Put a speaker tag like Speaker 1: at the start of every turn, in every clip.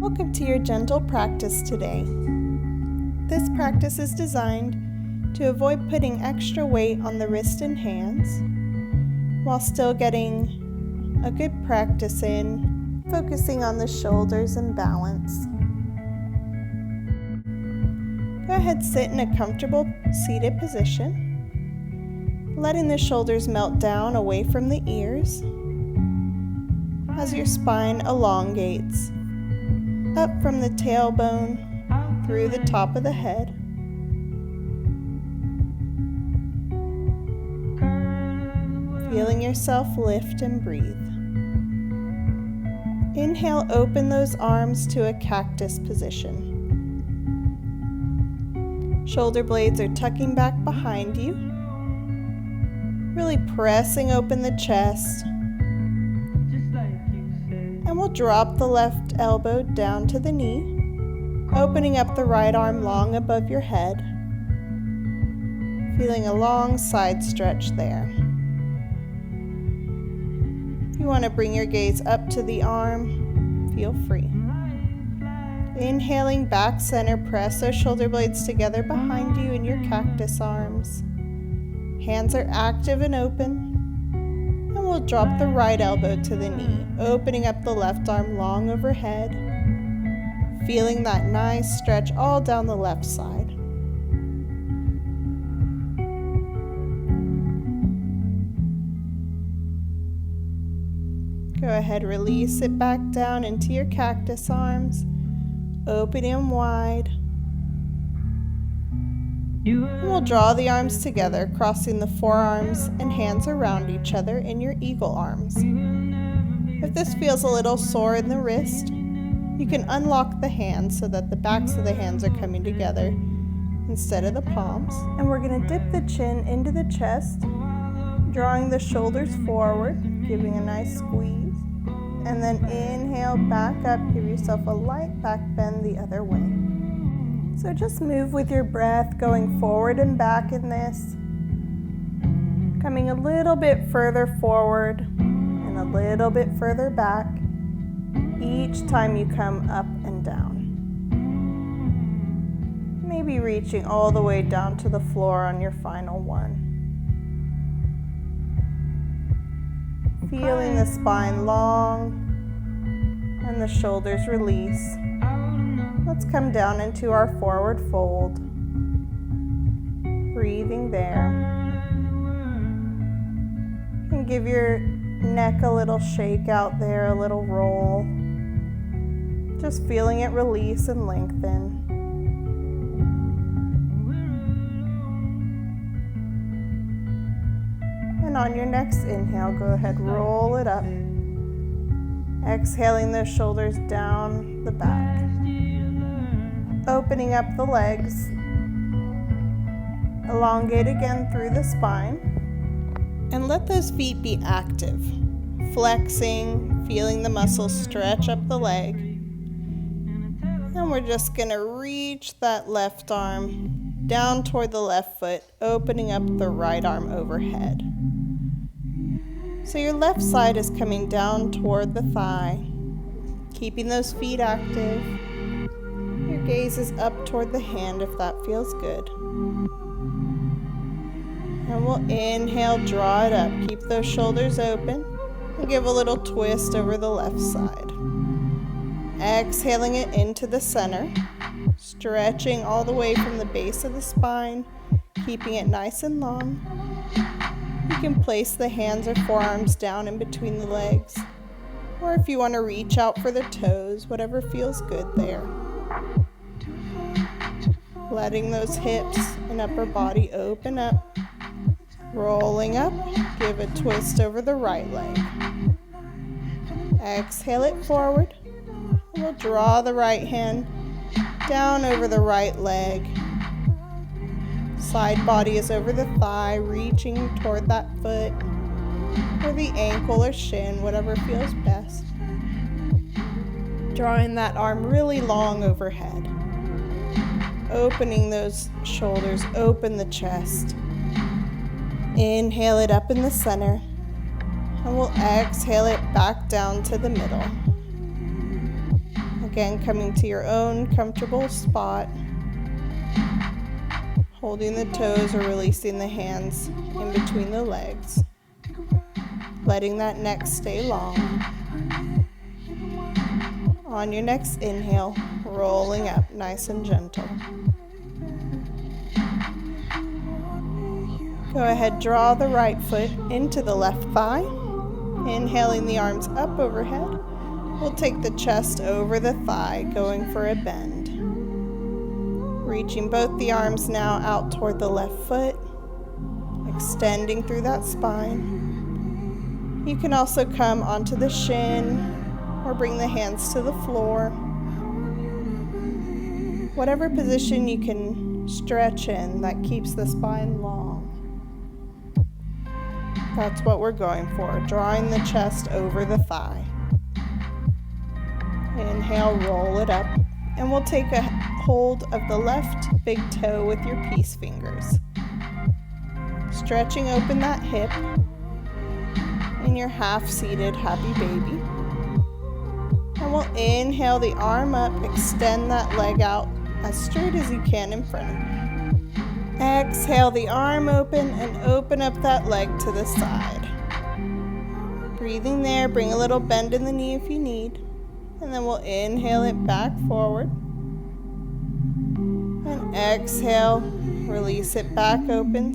Speaker 1: Welcome to your gentle practice today. This practice is designed to avoid putting extra weight on the wrist and hands while still getting a good practice in focusing on the shoulders and balance. Go ahead, sit in a comfortable seated position, letting the shoulders melt down away from the ears as your spine elongates up from the tailbone through the top of the head. Feeling yourself lift and breathe. Inhale, open those arms to a cactus position. Shoulder blades are tucking back behind you, really pressing open the chest. And we'll drop the left elbow down to the knee, opening up the right arm long above your head, feeling a long side stretch there. If you want to bring your gaze up to the arm, feel free. Inhaling, back center, press those shoulder blades together behind you in your cactus arms. Hands are active and open. And we'll drop the right elbow to the knee, opening up the left arm long overhead, feeling that nice stretch all down the left side. Go ahead, release it back down into your cactus arms, open them wide. And we'll draw the arms together, crossing the forearms and hands around each other in your eagle arms. If this feels a little sore in the wrist, you can unlock the hands so that the backs of the hands are coming together instead of the palms. And we're going to dip the chin into the chest, drawing the shoulders forward, giving a nice squeeze. And then inhale, back up, give yourself a light back bend the other way. So just move with your breath, going forward and back in this. Coming a little bit further forward and a little bit further back each time you come up and down. Maybe reaching all the way down to the floor on your final one. Feeling the spine long and the shoulders release. Let's come down into our forward fold. Breathing there. And give your neck a little shake out there, a little roll. Just feeling it release and lengthen. And on your next inhale, go ahead, roll it up. Exhaling those shoulders down the back. Opening up the legs. Elongate again through the spine. And let those feet be active. Flexing, feeling the muscles stretch up the leg. And we're just going to reach that left arm down toward the left foot, opening up the right arm overhead. So your left side is coming down toward the thigh, keeping those feet active. Your gaze is up toward the hand if that feels good. And we'll inhale, draw it up. Keep those shoulders open and give a little twist over the left side. Exhaling it into the center, stretching all the way from the base of the spine, keeping it nice and long. You can place the hands or forearms down in between the legs, or if you want to reach out for the toes, whatever feels good there. Letting those hips and upper body open up. Rolling up, give a twist over the right leg. Exhale it forward. We'll draw the right hand down over the right leg. Side body is over the thigh, reaching toward that foot, or the ankle or shin, whatever feels best. Drawing that arm really long overhead. Opening those shoulders, open the chest. Inhale it up in the center, and we'll exhale it back down to the middle. Again, coming to your own comfortable spot, holding the toes or releasing the hands in between the legs, letting that neck stay long. On your next inhale, rolling up nice and gentle. Go ahead, draw the right foot into the left thigh. Inhaling the arms up overhead. We'll take the chest over the thigh, going for a bend. Reaching both the arms now out toward the left foot, extending through that spine. You can also come onto the shin or bring the hands to the floor. Whatever position you can stretch in that keeps the spine long. That's what we're going for, drawing the chest over the thigh. Inhale, roll it up, and we'll take a hold of the left big toe with your peace fingers. Stretching open that hip in your half-seated happy baby. And we'll inhale the arm up, extend that leg out as straight as you can in front of you. Exhale the arm open and open up that leg to the side. Breathing there, bring a little bend in the knee if you need. And then we'll inhale it back forward. And exhale, release it back open,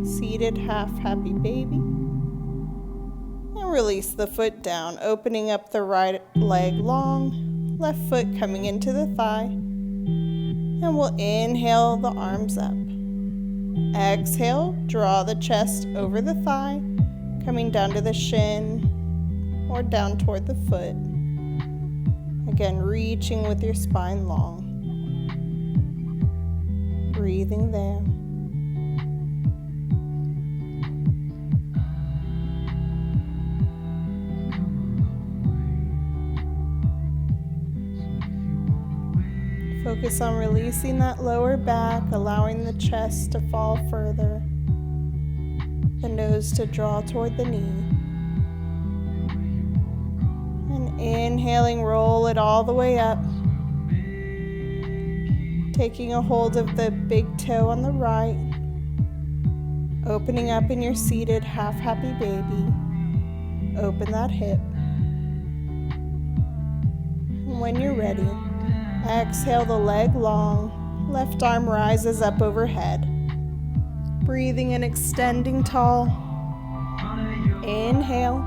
Speaker 1: seated half happy baby. And release the foot down, opening up the right leg long, left foot coming into the thigh. And we'll inhale the arms up. Exhale, draw the chest over the thigh, coming down to the shin or down toward the foot. Again, reaching with your spine long. Breathing there. Focus on releasing that lower back, allowing the chest to fall further, the nose to draw toward the knee. And inhaling, roll it all the way up. Taking a hold of the big toe on the right, opening up in your seated half happy baby. Open that hip. And when you're ready, exhale the leg long, left arm rises up overhead. Breathing and extending tall. Inhale.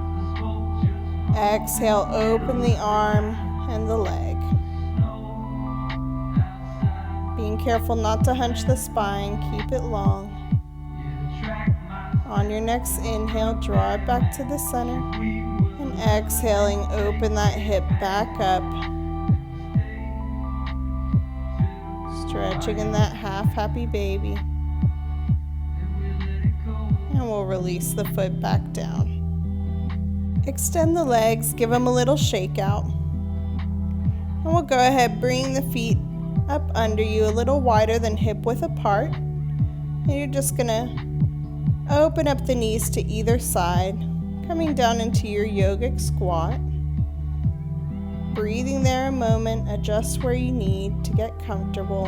Speaker 1: Exhale, open the arm and the leg. Being careful not to hunch the spine, keep it long. On your next inhale, draw it back to the center. And exhaling, open that hip back up. Stretching in that half happy baby. And we'll release the foot back down. Extend the legs, give them a little shake out. And we'll go ahead, bring the feet up under you a little wider than hip width apart. And you're just gonna open up the knees to either side, coming down into your yogic squat. Breathing there a moment, adjust where you need to get comfortable.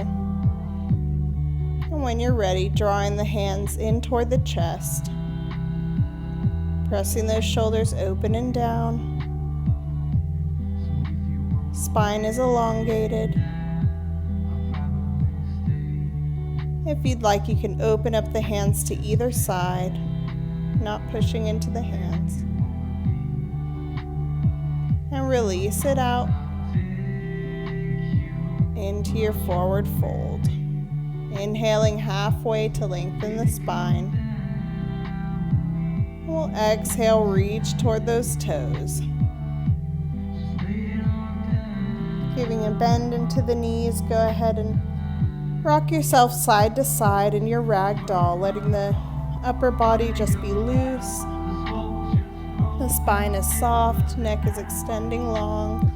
Speaker 1: And when you're ready, drawing the hands in toward the chest. Pressing those shoulders open and down. Spine is elongated. If you'd like, you can open up the hands to either side, not pushing into the hands. And release it out into your forward fold. Inhaling halfway to lengthen the spine. We'll exhale, reach toward those toes. Giving a bend into the knees, go ahead and rock yourself side to side in your ragdoll, letting the upper body just be loose. The spine is soft, neck is extending long,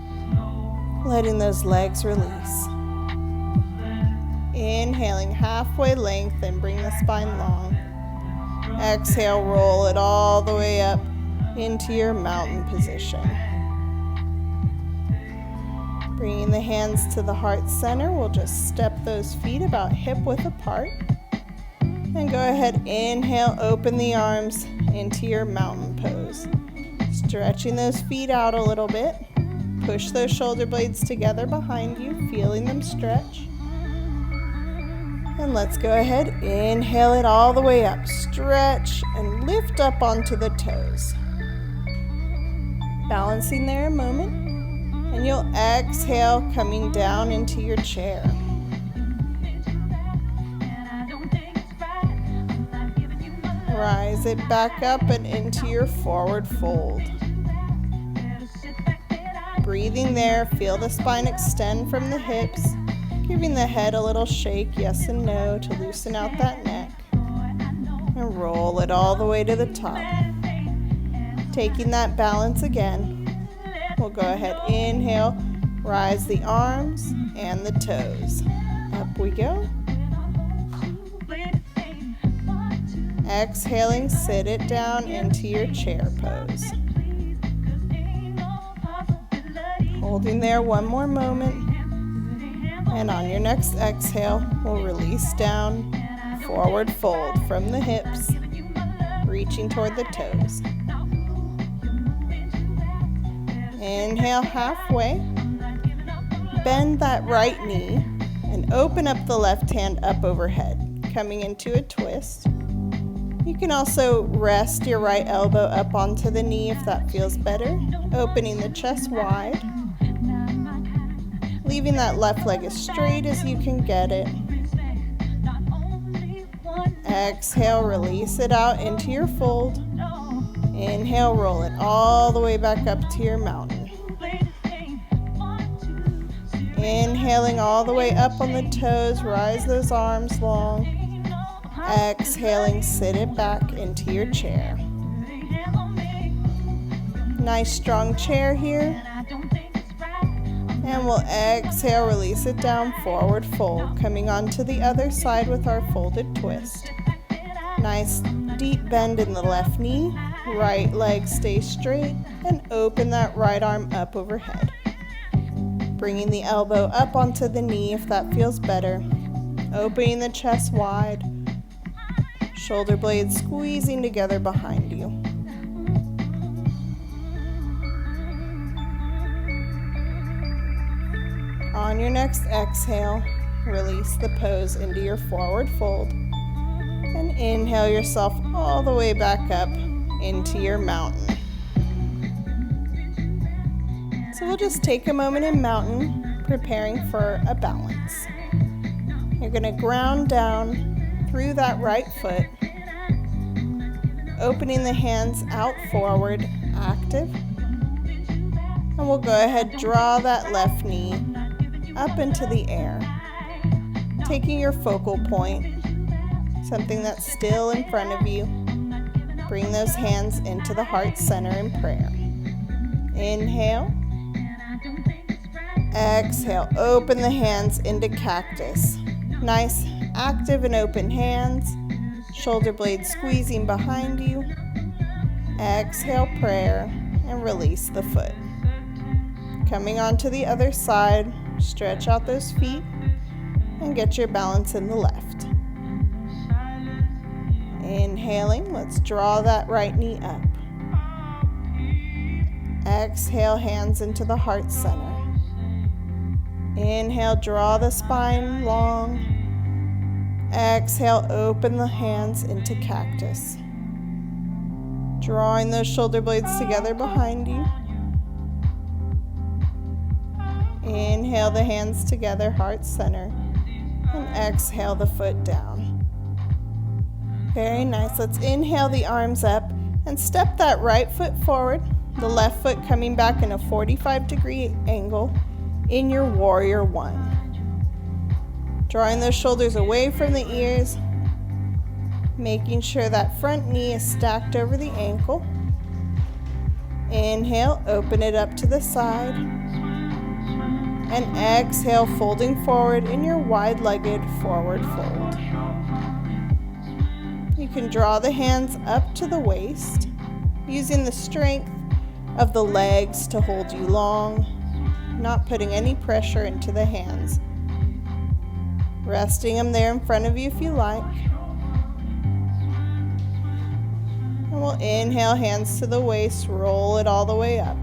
Speaker 1: letting those legs release. Inhaling halfway length and bring the spine long. Exhale, roll it all the way up into your mountain position. Bringing the hands to the heart center, we'll just step those feet about hip-width apart. And go ahead, inhale, open the arms into your mountain pose. Stretching those feet out a little bit. Push those shoulder blades together behind you, feeling them stretch. And let's go ahead, inhale it all the way up. Stretch and lift up onto the toes. Balancing there a moment, and you'll exhale, coming down into your chair. Rise it back up and into your forward fold. Breathing there, feel the spine extend from the hips, giving the head a little shake, yes and no, to loosen out that neck. And roll it all the way to the top. Taking that balance again, we'll go ahead, inhale, rise the arms and the toes. Up we go. Exhaling, sit it down into your chair pose. Holding there one more moment. And on your next exhale, we'll release down, forward fold from the hips, reaching toward the toes. Inhale halfway. Bend that right knee and open up the left hand up overhead, coming into a twist. You can also rest your right elbow up onto the knee if that feels better, opening the chest wide. Leaving that left leg as straight as you can get it. Exhale, release it out into your fold. Inhale, roll it all the way back up to your mountain. Inhaling all the way up on the toes, rise those arms long. Exhaling, sit it back into your chair. Nice strong chair here. And we'll exhale, release it down, forward fold, coming onto the other side with our folded twist. Nice deep bend in the left knee, right leg stays straight, and open that right arm up overhead. Bringing the elbow up onto the knee if that feels better. Opening the chest wide. Shoulder blades squeezing together behind you. On your next exhale, release the pose into your forward fold and inhale yourself all the way back up into your mountain. So we'll just take a moment in mountain, preparing for a balance. You're going to ground down through that right foot, opening the hands out forward, active. And we'll go ahead, draw that left knee up into the air, taking your focal point, something that's still in front of you. Bring those hands into the heart center in prayer. Inhale. Exhale, open the hands into cactus. Nice, active and open hands. Shoulder blades squeezing behind you. Exhale, prayer, and release the foot. Coming onto the other side, stretch out those feet and get your balance in the left. Inhaling, let's draw that right knee up. Exhale, hands into the heart center. Inhale, draw the spine long. Exhale, open the hands into cactus. Drawing those shoulder blades together behind you. Inhale the hands together, heart center. And exhale the foot down. Very nice. Let's inhale the arms up and step that right foot forward. The left foot coming back in a 45-degree angle in your warrior one. Drawing those shoulders away from the ears, making sure that front knee is stacked over the ankle. Inhale, open it up to the side. And exhale, folding forward in your wide-legged forward fold. You can draw the hands up to the waist, using the strength of the legs to hold you long. not putting any pressure into the hands. Resting them there in front of you if you like. And we'll inhale, hands to the waist, roll it all the way up.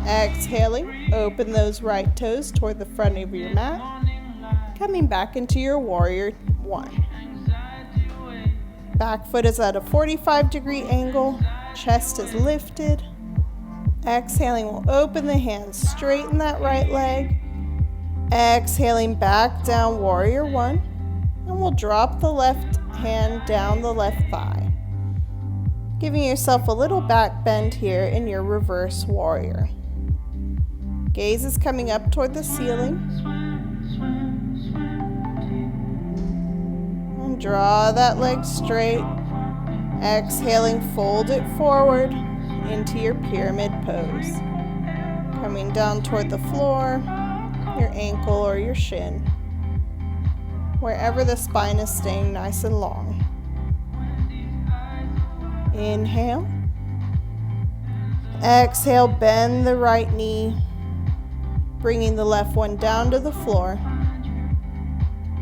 Speaker 1: Exhaling, open those right toes toward the front of your mat. Coming back into your warrior one. Back foot is at a 45-degree angle, chest is lifted. Exhaling, we'll open the hands, straighten that right leg. Exhaling, back down, warrior one. And we'll drop the left hand down the left thigh. Giving yourself a little back bend here in your reverse warrior. Gaze is coming up toward the ceiling. And draw that leg straight. Exhaling, fold it forward into your pyramid pose. Coming down toward the floor, your ankle or your shin, wherever the spine is staying nice and long. Inhale. Exhale, bend the right knee, bringing the left one down to the floor.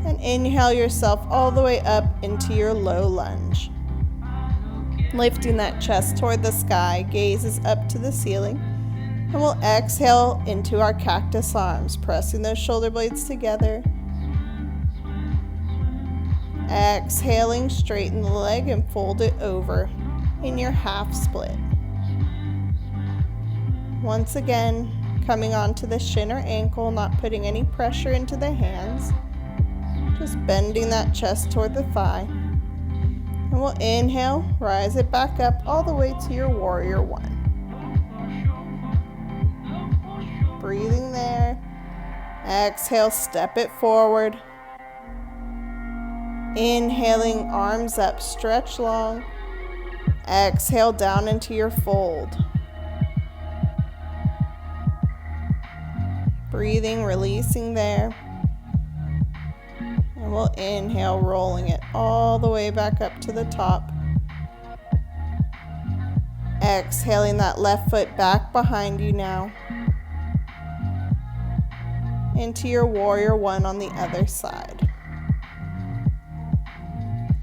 Speaker 1: And inhale yourself all the way up into your low lunge. Lifting that chest toward the sky, gaze is up to the ceiling. And we'll exhale into our cactus arms, pressing those shoulder blades together. Exhaling, straighten the leg and fold it over in your half split. Once again, coming onto the shin or ankle, not putting any pressure into the hands. Just bending that chest toward the thigh. And we'll inhale, rise it back up all the way to your warrior one. Breathing there. Exhale, step it forward. Inhaling, arms up, stretch long. Exhale, down into your fold. Breathing, releasing there. And we'll inhale, rolling it all the way back up to the top. Exhaling that left foot back behind you now. Into your warrior one on the other side.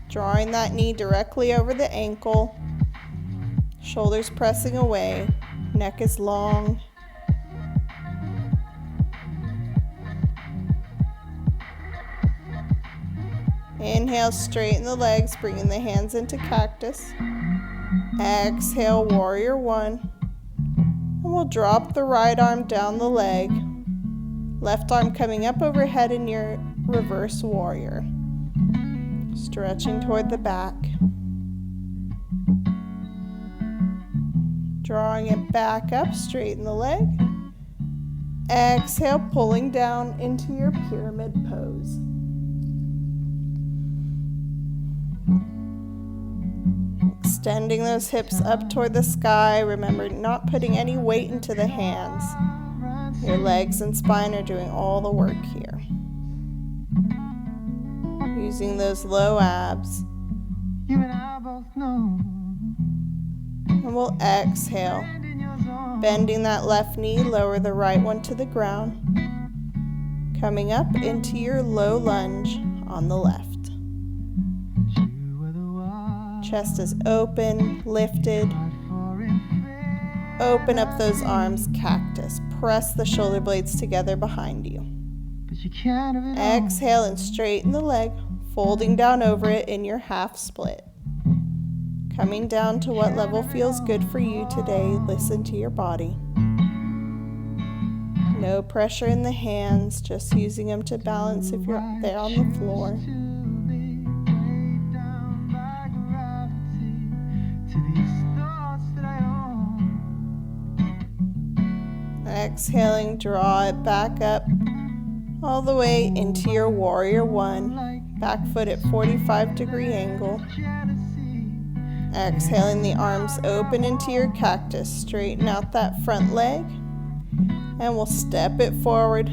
Speaker 1: Drawing that knee directly over the ankle. Shoulders pressing away. Neck is long. Inhale, straighten the legs, bringing the hands into cactus. Exhale, warrior one. And we'll drop the right arm down the leg. Left arm coming up overhead in your reverse warrior. Stretching toward the back. Drawing it back up, straighten the leg. Exhale, pulling down into your pyramid pose. Extending those hips up toward the sky. Remember, not putting any weight into the hands. Your legs and spine are doing all the work here. Using those low abs. You and I both know. And we'll exhale. Bending that left knee, lower the right one to the ground. Coming up into your low lunge on the left. Chest is open, lifted. Open up those arms, cactus. Press the shoulder blades together behind you. Exhale and straighten the leg, folding down over it in your half split. Coming down to what level feels good for you today. Listen to your body. No pressure in the hands, just using them to balance if you're there on the floor. Exhaling, draw it back up all the way into your warrior one. Back foot at 45-degree angle. Exhaling, the arms open into your cactus. Straighten out that front leg. And we'll step it forward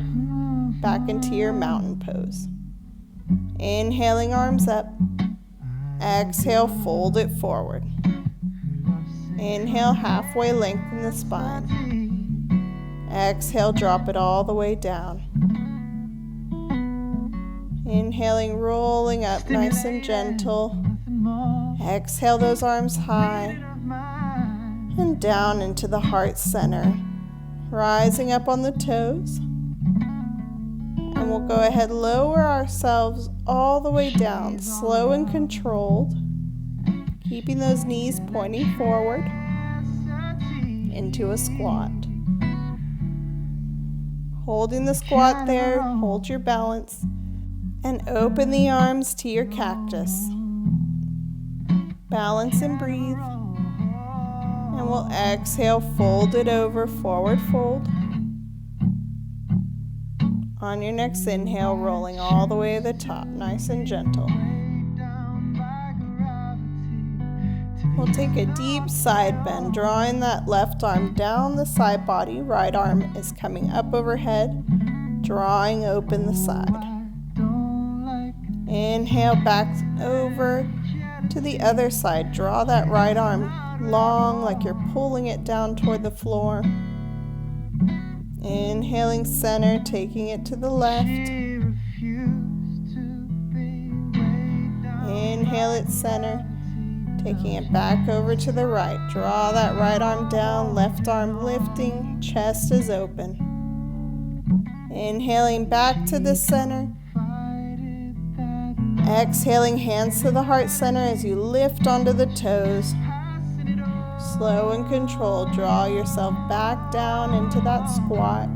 Speaker 1: back into your mountain pose. Inhaling, arms up. Exhale, fold it forward. Inhale, halfway lengthen the spine. Exhale, drop it all the way down. Inhaling, rolling up nice and gentle. Exhale those arms high and down into the heart center. Rising up on the toes. And we'll go ahead, lower ourselves all the way down, slow and controlled. Keeping those knees pointing forward into a squat. Holding the squat there, hold your balance, and open the arms to your cactus. Balance and breathe. And we'll exhale, fold it over, forward fold. On your next inhale, rolling all the way to the top, nice and gentle. We'll take a deep side bend, drawing that left arm down the side body. Right arm is coming up overhead, drawing open the side. Inhale back over to the other side. Draw that right arm long, like you're pulling it down toward the floor. Inhaling center, taking it to the left. Inhale it center, taking it back over to the right. Draw that right arm down, left arm lifting, chest is open. Inhaling back to the center. Exhaling, hands to the heart center as you lift onto the toes. Slow and controlled, draw yourself back down into that squat.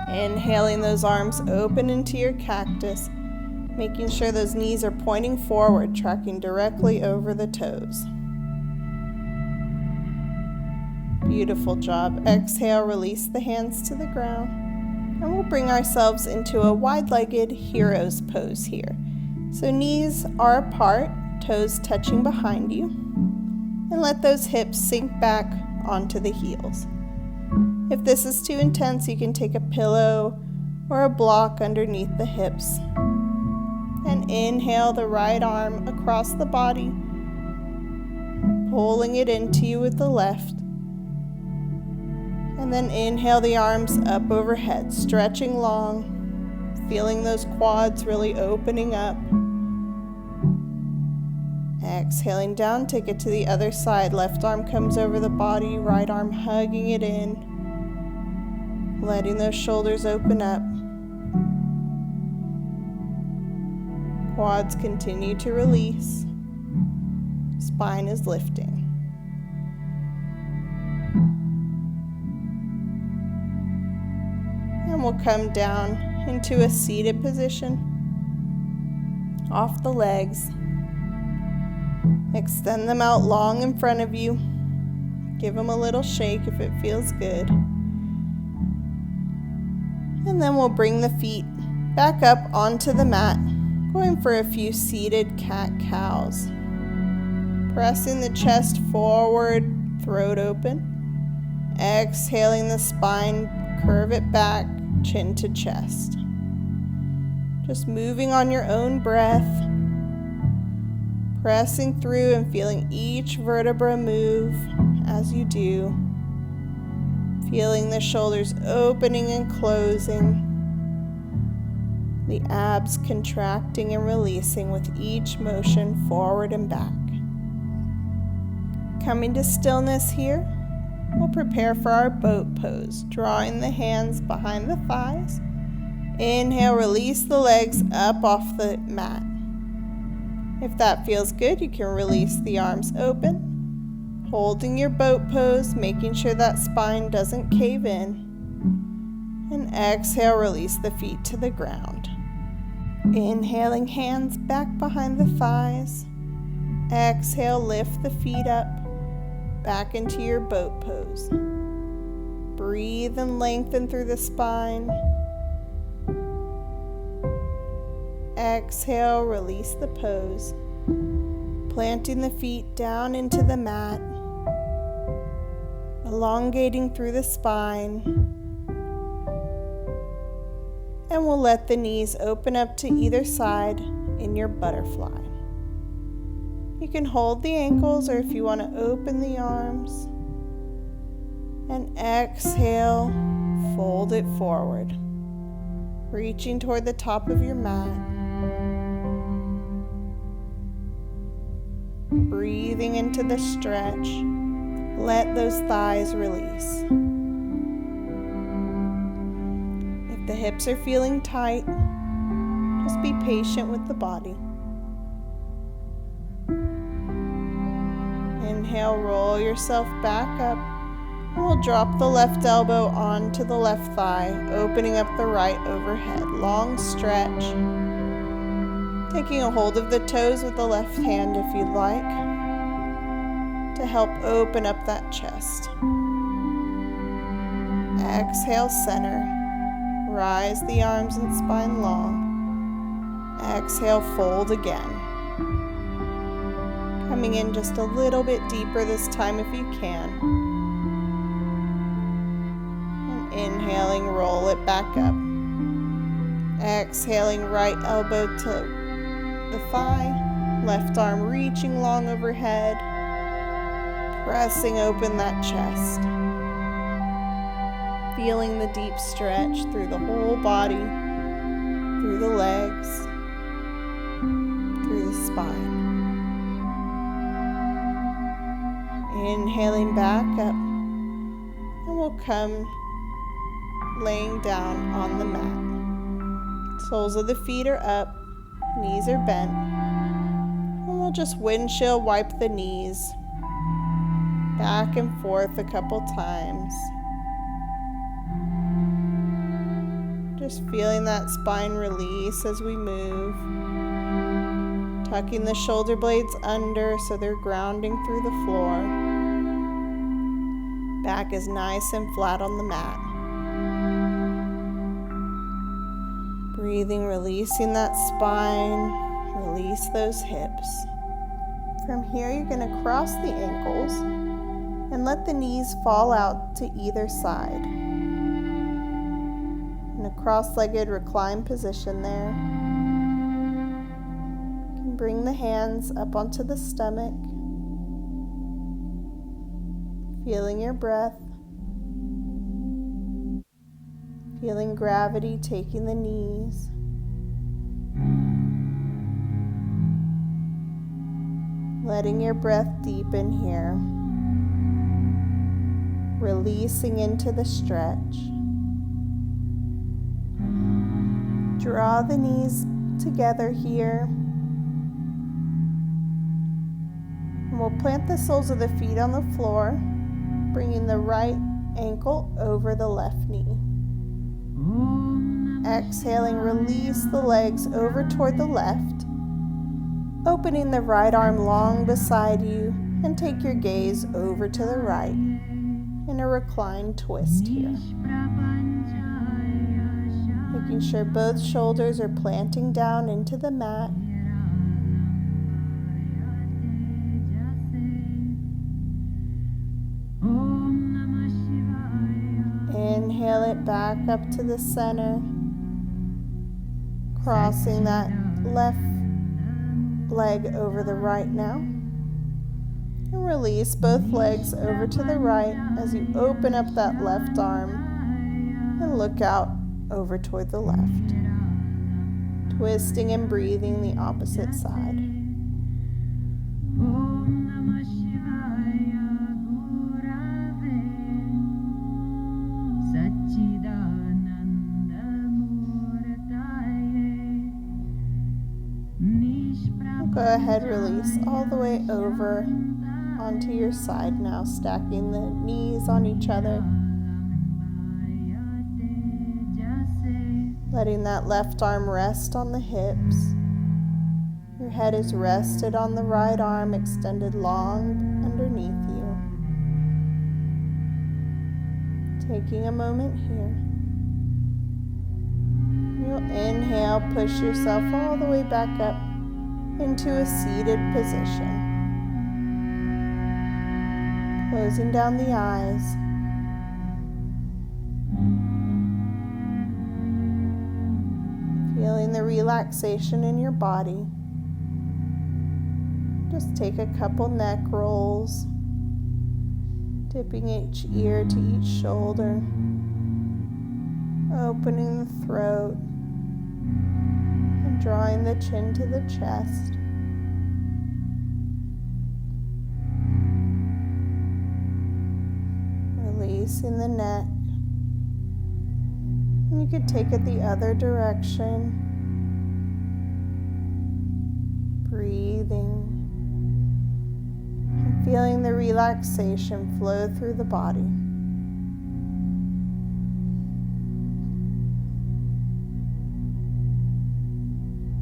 Speaker 1: Inhaling those arms open into your cactus, making sure those knees are pointing forward, tracking directly over the toes. Beautiful job. Exhale, release the hands to the ground. And we'll bring ourselves into a wide-legged hero's pose here. So knees are apart, toes touching behind you. And let those hips sink back onto the heels. If this is too intense, you can take a pillow or a block underneath the hips. And inhale the right arm across the body, pulling it into you with the left. And then inhale the arms up overhead, stretching long, feeling those quads really opening up. Exhaling down, take it to the other side. Left arm comes over the body, right arm hugging it in, letting those shoulders open up. Quads continue to release. Spine is lifting. And we'll come down into a seated position. Off the legs. Extend them out long in front of you. Give them a little shake if it feels good. And then we'll bring the feet back up onto the mat, going for a few seated cat-cows. Pressing the chest forward, throat open. Exhaling the spine, curve it back, chin to chest. Just moving on your own breath. Pressing through and feeling each vertebra move as you do. Feeling the shoulders opening and closing. The abs contracting and releasing with each motion forward and back. Coming to stillness here, we'll prepare for our boat pose, drawing the hands behind the thighs. Inhale, release the legs up off the mat. If that feels good, you can release the arms open, holding your boat pose, making sure that spine doesn't cave in. And exhale, release the feet to the ground. Inhaling, hands back behind the thighs. Exhale, lift the feet up, back into your boat pose. Breathe and lengthen through the spine. Exhale, release the pose. Planting the feet down into the mat. Elongating through the spine. And we'll let the knees open up to either side in your butterfly. You can hold the ankles, or if you want to open the arms. And exhale, fold it forward, reaching toward the top of your mat. Breathing into the stretch, let those thighs release. If the hips are feeling tight, just be patient with the body. Inhale, roll yourself back up, and we'll drop the left elbow onto the left thigh, opening up the right overhead. Long stretch. Taking a hold of the toes with the left hand if you'd like, to help open up that chest. Exhale, center. Rise the arms and spine long. Exhale, fold again. Coming in just a little bit deeper this time if you can. And inhaling, roll it back up. Exhaling, right elbow to the thigh, left arm reaching long overhead, pressing open that chest. Feeling the deep stretch through the whole body, through the legs, through the spine. Inhaling back up, and we'll come laying down on the mat. Soles of the feet are up, knees are bent, and we'll just windshield wipe the knees back and forth a couple times. Just feeling that spine release as we move. Tucking the shoulder blades under so they're grounding through the floor. Back is nice and flat on the mat. Breathing, releasing that spine, release those hips. From here, you're going to cross the ankles and let the knees fall out to either side. In a cross-legged recline position there. You can bring the hands up onto the stomach, feeling your breath. Feeling gravity taking the knees. Letting your breath deepen here. Releasing into the stretch. Draw the knees together here. And we'll plant the soles of the feet on the floor, bringing the right ankle over the left knee. Exhaling, release the legs over toward the left, opening the right arm long beside you, and take your gaze over to the right in a reclined twist here. Making sure both shoulders are planting down into the mat. Inhale it back up to the center, crossing that left leg over the right now. And release both legs over to the right as you open up that left arm and look out over toward the left. Twisting and breathing the opposite side. Go ahead, release all the way over onto your side now, stacking the knees on each other. Letting that left arm rest on the hips. Your head is rested on the right arm, extended long underneath you. Taking a moment here. You'll inhale, push yourself all the way back up into a seated position. Closing down the eyes. Feeling the relaxation in your body. Just take a couple neck rolls. Dipping each ear to each shoulder, opening the throat, and drawing the chin to the chest. Releasing the neck. And you could take it the other direction. Breathing. And feeling the relaxation flow through the body.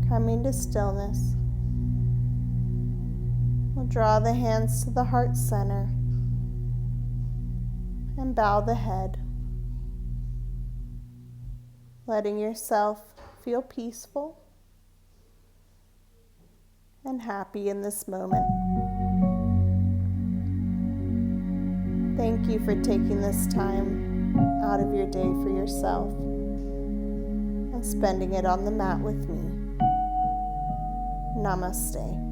Speaker 1: Coming to stillness. We'll draw the hands to the heart center and bow the head, letting yourself feel peaceful and happy in this moment. Thank you for taking this time out of your day for yourself and spending it on the mat with me. Namaste.